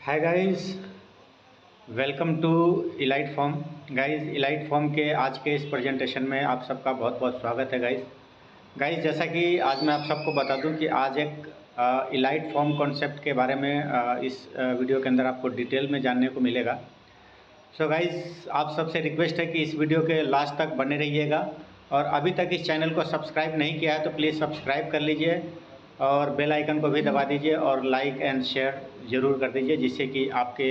Hi guys, welcome to elite form. Guys, elite form के आज के इस प्रेजेंटेशन में आप सबका बहुत बहुत स्वागत है। गाइस जैसा कि आज मैं आप सबको बता दूं कि आज एक इलाइट फॉर्म कॉन्सेप्ट के बारे में इस वीडियो के अंदर आपको डिटेल में जानने को मिलेगा। सो गाइस, आप सबसे रिक्वेस्ट है कि इस वीडियो के लास्ट तक बने रहिएगा और अभी तक इस चैनल को सब्सक्राइब नहीं किया है तो प्लीज़ सब्सक्राइब कर लीजिए और बेल आइकन को भी दबा दीजिए और लाइक एंड शेयर ज़रूर कर दीजिए, जिससे कि आपके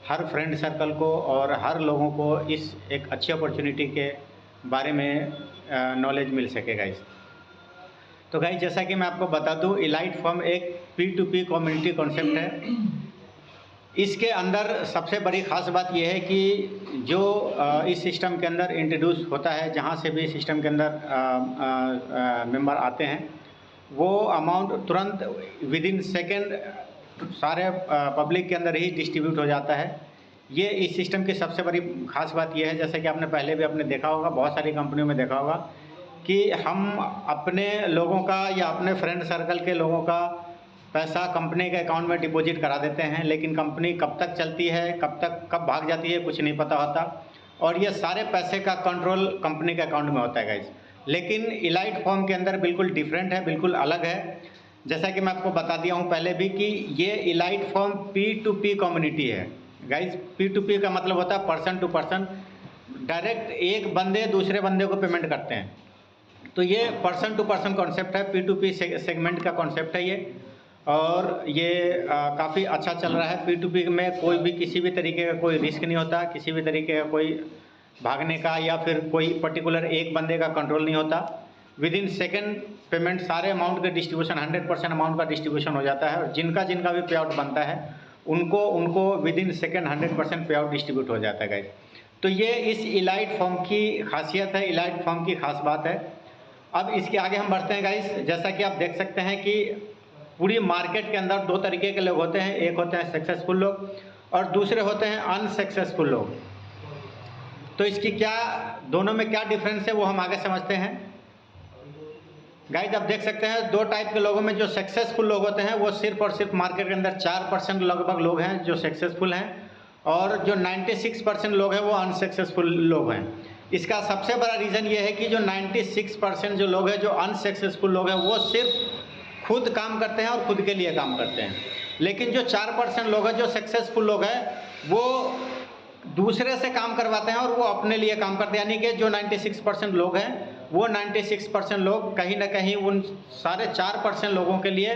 हर फ्रेंड सर्कल को और हर लोगों को इस एक अच्छी अपॉर्चुनिटी के बारे में नॉलेज मिल सके गाइस। तो गाइस, जैसा कि मैं आपको बता दूं, इलाइट फॉर्म एक P2P कम्युनिटी कॉन्सेप्ट है। इसके अंदर सबसे बड़ी ख़ास बात यह है कि जो इस सिस्टम के अंदर इंट्रोड्यूस होता है, जहाँ से भी सिस्टम के अंदर मेंबर आते हैं, वो अमाउंट तुरंत विद इन सेकेंड सारे पब्लिक के अंदर ही डिस्ट्रीब्यूट हो जाता है। ये इस सिस्टम की सबसे बड़ी ख़ास बात यह है, जैसे कि आपने पहले भी आपने देखा होगा, बहुत सारी कंपनियों में देखा होगा कि हम अपने लोगों का या अपने फ्रेंड सर्कल के लोगों का पैसा कंपनी के अकाउंट में डिपॉजिट करा देते हैं, लेकिन कंपनी कब तक चलती है, कब भाग जाती है, कुछ नहीं पता होता और ये सारे पैसे का कंट्रोल कंपनी के अकाउंट में होता है गाइस। लेकिन इलाइट फॉर्म के अंदर बिल्कुल डिफरेंट है, बिल्कुल अलग है। जैसा कि मैं आपको बता दिया हूँ पहले भी कि ये इलाइट फॉर्म P2P कम्युनिटी है गाइस। P2P का मतलब होता है पर्सन टू पर्सन, डायरेक्ट एक बंदे दूसरे बंदे को पेमेंट करते हैं। तो ये पर्सन टू पर्सन कॉन्सेप्ट है, P2P सेगमेंट का कॉन्सेप्ट है ये, और ये काफ़ी अच्छा चल रहा है। P2P में कोई भी किसी भी तरीके का कोई रिस्क नहीं होता, किसी भी तरीके का कोई भागने का या फिर कोई पर्टिकुलर एक बंदे का कंट्रोल नहीं होता। विद इन सेकेंड पेमेंट सारे अमाउंट का डिस्ट्रीब्यूशन 100% अमाउंट का डिस्ट्रीब्यूशन हो जाता है और जिनका जिनका भी पे आउट बनता है उनको विद इन सेकेंड 100% पे आउट डिस्ट्रीब्यूट हो जाता है गाइस। तो ये इस इलाइट फॉर्म की खासियत है, इलाइट फॉर्म की खास बात है। अब इसके आगे हम बढ़ते हैं गाइस। जैसा कि आप देख सकते हैं कि पूरी मार्केट के अंदर दो तरीके के लोग होते हैं, एक होते हैं सक्सेसफुल लोग और दूसरे होते हैं अनसक्सेसफुल लोग। तो इसकी दोनों में क्या डिफरेंस है वो हम आगे समझते हैं गाइस। आप देख सकते हैं दो टाइप के लोगों में जो सक्सेसफुल लोग होते हैं वो सिर्फ और सिर्फ मार्केट के अंदर 4% लगभग लोग हैं जो सक्सेसफुल हैं और जो 96% लोग हैं वो अनसक्सेसफुल लोग हैं। इसका सबसे बड़ा रीज़न ये है कि जो 96% जो लोग हैं, जो अनसक्सेसफुल लोग हैं, वो सिर्फ खुद काम करते हैं और खुद के लिए काम करते हैं। लेकिन जो 4% लोग हैं, जो सक्सेसफुल लोग हैं, वो दूसरे से काम करवाते हैं और वो अपने लिए काम करते हैं। यानी कि जो 96% लोग हैं वो 96% लोग कहीं ना कहीं उन सारे 4% लोगों के लिए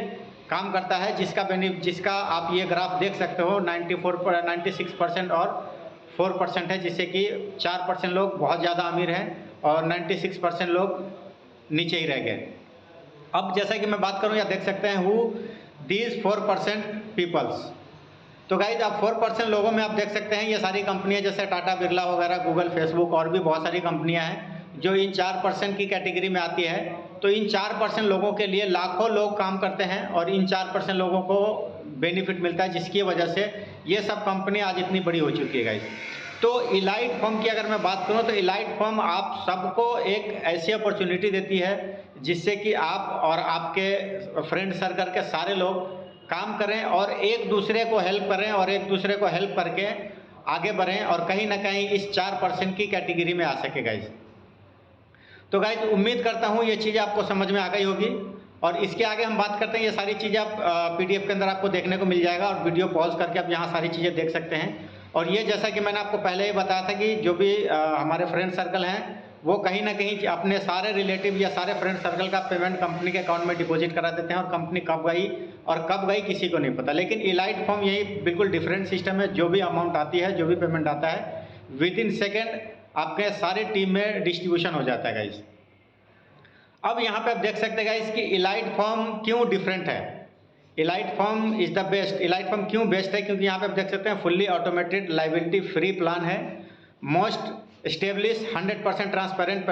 काम करता है, जिसका आप ये ग्राफ देख सकते हो। 96% और 4% है, जिससे कि 4% लोग बहुत ज़्यादा अमीर हैं और 96% लोग नीचे ही रह गए। अब जैसा कि मैं बात करूं, या देख सकते हैं हु दीज 4% पीपल्स। तो गाइज, आप 4% लोगों में आप देख सकते हैं ये सारी कंपनियां जैसे टाटा बिरला वगैरह, गूगल, फेसबुक और भी बहुत सारी कंपनियां हैं जो इन 4% की कैटेगरी में आती है। तो इन 4% लोगों के लिए लाखों लोग काम करते हैं और इन 4% लोगों को बेनिफिट मिलता है, जिसकी वजह से ये सब कंपनियां आज इतनी बड़ी हो चुकी है गाइज। तो इलाइट फॉर्म की अगर मैं बात करूं तो इलाइट फॉर्म आप सबको एक ऐसी अपॉर्चुनिटी देती है जिससे कि आप और आपके फ्रेंड सर्कल के सारे लोग काम करें और एक दूसरे को हेल्प करें और एक दूसरे को हेल्प करके आगे बढ़ें और कहीं ना कहीं इस 4% की कैटेगरी में आ सके गाइज। तो गाइज, उम्मीद करता हूँ ये चीज़ आपको समझ में आ गई होगी और इसके आगे हम बात करते हैं। ये सारी चीज़ें आप PDF के अंदर आपको देखने को मिल जाएगा और वीडियो पॉज करके आप यहाँ सारी चीज़ें देख सकते हैं। और ये जैसा कि मैंने आपको पहले ही बताया था कि जो भी हमारे फ्रेंड सर्कल हैं वो कहीं ना कहीं अपने सारे रिलेटिव या सारे फ्रेंड सर्कल का पेमेंट कंपनी के अकाउंट में डिपॉजिट करा देते हैं और कंपनी कब गई और कब गई किसी को नहीं पता। लेकिन इलाइट फॉर्म यही बिल्कुल डिफरेंट सिस्टम है। जो भी अमाउंट आती है, जो भी पेमेंट आता है, विद इन सेकेंड आपके सारे टीम में डिस्ट्रीब्यूशन हो जाता है गाइज। अब यहाँ पे आप देख सकते हैं गाइज कि इलाइट फॉर्म क्यों डिफरेंट है। Elite form is the best. Elite form क्यों बेस्ट है? क्योंकि यहाँ पे आप देख सकते हैं fully automated liability free plan है, मोस्ट स्टेब्लिश 100% ट्रांसपेरेंट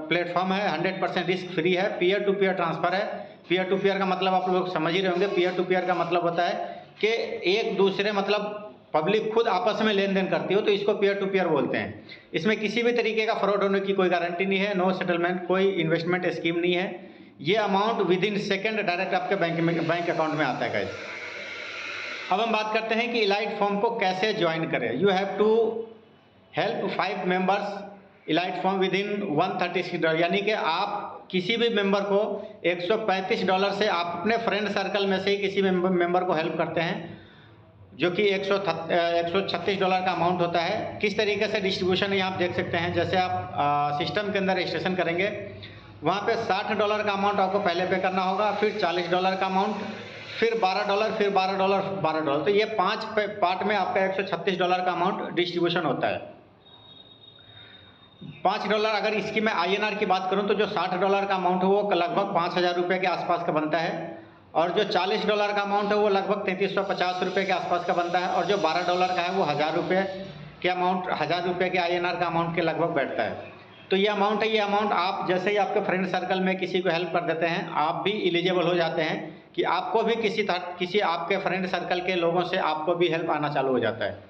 प्लेटफॉर्म है, 100% रिस्क फ्री है, पीयर टू पीयर ट्रांसफर है। पीयर टू पीयर का मतलब आप लोग समझ ही रहे होंगे। पीयर टू पीयर का मतलब होता है कि एक दूसरे मतलब पब्लिक खुद आपस में लेन देन करती हो, तो इसको पीयर टू पीयर बोलते हैं। इसमें किसी भी तरीके का फ्रॉड होने की कोई गारंटी नहीं है, नो सेटलमेंट, कोई इन्वेस्टमेंट स्कीम नहीं है। ये amount with in second direct आपके बैंक अकाउंट में आता है गाइस। अब हम बात करते हैं कि इलाइट फॉर्म को कैसे ज्वाइन करें। You have to help 5 members elite form within $136, यानी कि आप किसी भी मेंबर को $135 से आप अपने फ्रेंड सर्कल में से ही किसी मेंबर को हेल्प करते हैं, जो कि $136 का अमाउंट होता है। किस तरीके से डिस्ट्रीब्यूशन है आप देख सकते हैं। जैसे आप सिस्टम के अंदर रजिस्ट्रेशन करेंगे, वहाँ पे $60 का अमाउंट आपको पहले पे करना होगा, फिर $40 का अमाउंट, फिर $12, फिर $12। तो ये 5 पार्ट में आपका $136 का अमाउंट डिस्ट्रीब्यूशन होता है। $5, अगर इसकी मैं INR की बात करूं तो जो $60 का अमाउंट है वो लगभग 5,000 रुपये के आसपास का बनता है, और जो $40 का अमाउंट है वो लगभग 3,350 रुपये के आसपास का बनता है, और जो $12 का है वो 1,000 रुपये के अमाउंट, 1,000 रुपये के INR का अमाउंट के लगभग बैठता है। तो ये अमाउंट है, ये अमाउंट आप जैसे ही आपके फ्रेंड सर्कल में किसी को हेल्प कर देते हैं, आप भी एलिजिबल हो जाते हैं कि आपको भी किसी आपके फ्रेंड सर्कल के लोगों से आपको भी हेल्प आना चालू हो जाता है।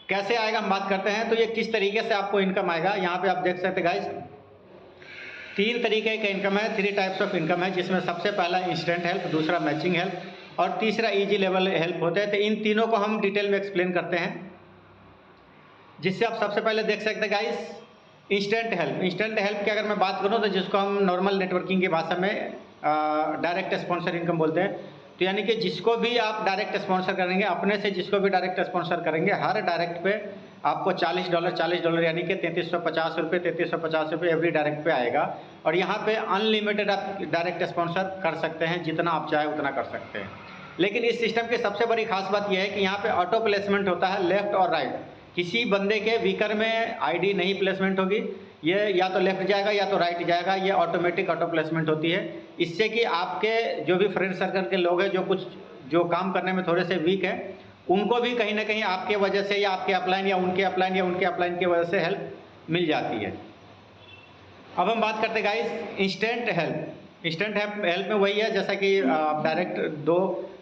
कैसे आएगा हम बात करते हैं। तो ये किस तरीके से आपको इनकम आएगा, यहाँ पे आप देख सकते हैं गाइस, 3 तरीके का इनकम है, 3 टाइप्स ऑफ इनकम है, जिसमें सबसे पहला इंस्टेंट हेल्प, दूसरा मैचिंग हेल्प और तीसरा इजी लेवल हेल्प होते हैं। तो इन तीनों को हम डिटेल में एक्सप्लेन करते हैं, जिससे आप सबसे पहले देख सकते हैं guys instant help. Instant help की अगर मैं बात करूं तो जिसको हम नॉर्मल नेटवर्किंग की भाषा में डायरेक्ट स्पॉन्सर इनकम बोलते हैं। तो यानी कि जिसको भी आप डायरेक्ट स्पॉन्सर करेंगे, अपने से जिसको भी डायरेक्ट स्पॉन्सर करेंगे, हर डायरेक्ट पे आपको $40 यानी कि 3,350 रुपये 3,350 रुपये एवरी डायरेक्ट पे आएगा। और यहाँ पे अनलिमिटेड आप डायरेक्ट स्पॉन्सर कर सकते हैं, जितना आप चाहे उतना कर सकते हैं। लेकिन इस सिस्टम की सबसे बड़ी खास बात यह है कि यहाँ पे ऑटो प्लेसमेंट होता है लेफ्ट और राइट। किसी बंदे के वीकर में आईडी नहीं प्लेसमेंट होगी, ये या तो लेफ्ट जाएगा या तो राइट जाएगा, ये ऑटोमेटिक ऑटो प्लेसमेंट होती है। इससे कि आपके जो भी फ्रेंड सर्कल के लोग हैं जो काम करने में थोड़े से वीक है, उनको भी कहीं ना कहीं आपके वजह से या आपके अपलाइन या उनके अपलाइन की वजह से हेल्प मिल जाती है। अब हम बात करते हैं guys instant help. Instant help में वही है, जैसा कि डायरेक्ट दो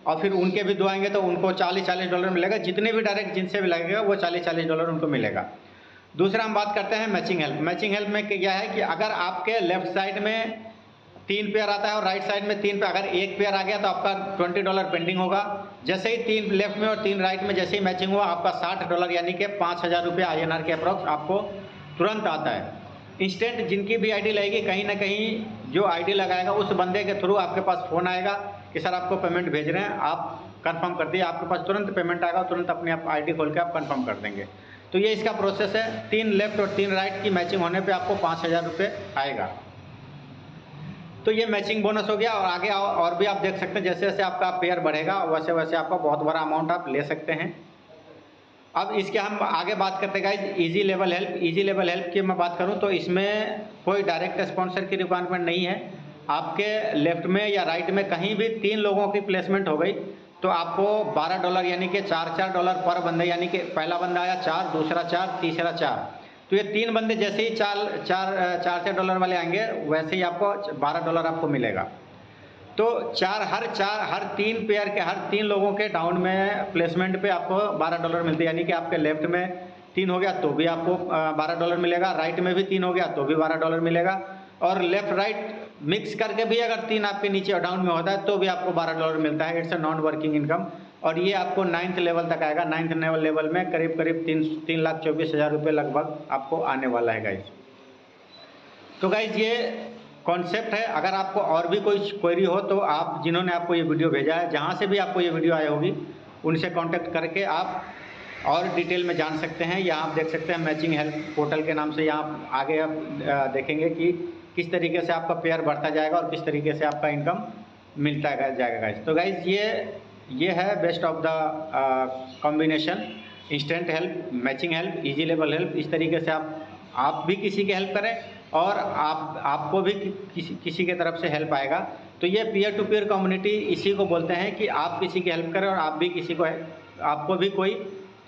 और फिर उनके भी दो आएंगे तो उनको $40 मिलेगा, जितने भी डायरेक्ट जिनसे भी लगेगा वो $40 उनको मिलेगा। दूसरा हम बात करते हैं मैचिंग हेल्प। मैचिंग हेल्प में क्या है कि अगर आपके लेफ्ट साइड में 3 पेयर आता है और राइट साइड में 3 पेयर, अगर एक पेयर आ गया तो आपका $20 पेंडिंग होगा। जैसे ही 3 लेफ्ट में और 3 राइट में जैसे ही मैचिंग हुआ, आपका $60 यानी कि 5,000 रुपये INR के अप्रॉक्स आपको तुरंत आता है। इंस्टेंट जिनकी भी आईडी लगेगी, कहीं ना कहीं जो आईडी लगाएगा उस बंदे के थ्रू आपके पास फ़ोन आएगा कि सर आपको पेमेंट भेज रहे हैं, आप कंफर्म कर दिए, आपके पास तुरंत पेमेंट आएगा, तुरंत अपने आप आईडी खोल के आप कंफर्म कर देंगे। तो ये इसका प्रोसेस है। 3 लेफ्ट और 3 राइट की मैचिंग होने पे आपको 5,000 रुपये आएगा। तो ये मैचिंग बोनस हो गया। और आगे और भी आप देख सकते हैं, जैसे जैसे आपका पेयर बढ़ेगा वैसे वैसे आपका बहुत बड़ा अमाउंट आप ले सकते हैं। अब इसके हम आगे बात करते हैं guys easy level help. Easy level help की मैं बात करूं तो इसमें कोई डायरेक्ट स्पॉन्सर की रिक्वायरमेंट नहीं है। आपके लेफ्ट में या राइट में कहीं भी 3 लोगों की प्लेसमेंट हो गई तो आपको $12 यानी कि $4 पर बंदे, यानी कि पहला बंदा आया 4, दूसरा 4, तीसरा 4, तो ये 3 बंदे जैसे ही $4 वाले आएंगे वैसे ही आपको $12 आपको मिलेगा। तो हर 3 पेयर के हर 3 लोगों के डाउन में प्लेसमेंट पे आपको $12 मिलते हैं। यानी कि आपके लेफ्ट में 3 हो गया तो भी आपको $12 मिलेगा, राइट में भी 3 हो गया तो भी $12 मिलेगा, और लेफ्ट राइट मिक्स करके भी अगर 3 आपके नीचे और डाउन में होता है तो भी आपको $12 मिलता है। It's a non working income. और ये आपको 9th लेवल तक आएगा। 9th लेवल में करीब 3,24,000 रुपये लगभग आपको आने वाला है गाइज। तो गाइज ये कॉन्सेप्ट है। अगर आपको और भी कोई क्वेरी हो तो आप जिन्होंने आपको ये वीडियो भेजा है, जहाँ से भी आपको ये वीडियो आई होगी, उनसे कांटेक्ट करके आप और डिटेल में जान सकते हैं। यहाँ आप देख सकते हैं मैचिंग हेल्प पोर्टल के नाम से, यहाँ आगे आप देखेंगे कि किस तरीके से आपका पेयर बढ़ता जाएगा और किस तरीके से आपका इनकम मिलता जाएगा गाइज। तो गाइज ये है best of the combination, instant help, matching help, easy level help. इस तरीके से आप भी किसी की हेल्प करें और आपको भी किसी के तरफ से हेल्प आएगा। तो ये पीयर टू पीयर कम्युनिटी इसी को बोलते हैं कि आप किसी की हेल्प करें और आप भी आपको भी कोई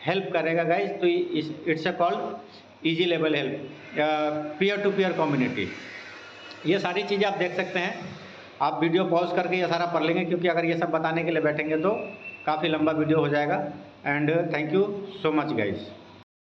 हेल्प करेगा गाइज। तो it's a called easy level help, peer to peer community. ये सारी चीज़ें आप देख सकते हैं। आप वीडियो पॉज करके ये सारा पढ़ लेंगे, क्योंकि अगर ये सब बताने के लिए बैठेंगे तो काफ़ी लंबा वीडियो हो जाएगा। And thank you so much guys.